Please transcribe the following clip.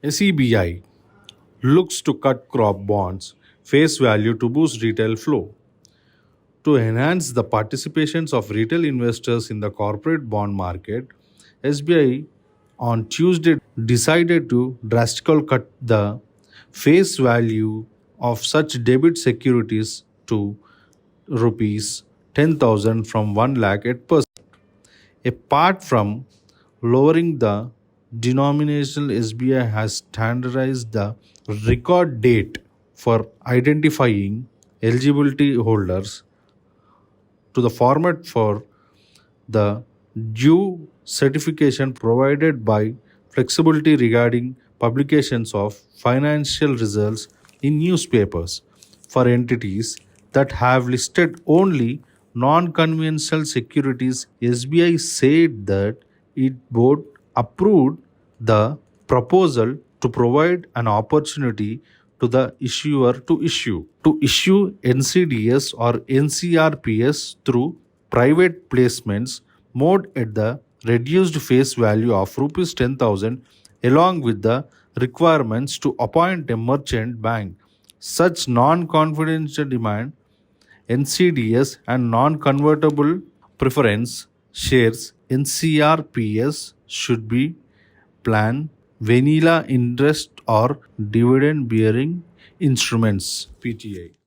SEBI looks to cut crop bonds face value to boost retail flow. To enhance the participations of retail investors in the corporate bond market, SBI on Tuesday decided to drastically cut the face value of such debit securities to rupees 10,000 from 1 lakh at percent. Apart from lowering the denomination, SBI has standardized the record date for identifying eligibility holders to the format for the due certification provided by flexibility regarding publications of financial results in newspapers for entities that have listed only non-conventional securities. SBI said that it board approved the proposal to provide an opportunity to the issuer to issue NCDS or NCRPS through private placements mode at the reduced face value of rupees 10,000 along with the requirements to appoint a merchant bank. Such non-confidential demand NCDS and non-convertible preference shares NCRPS should be plan vanilla interest or dividend bearing instruments PTI.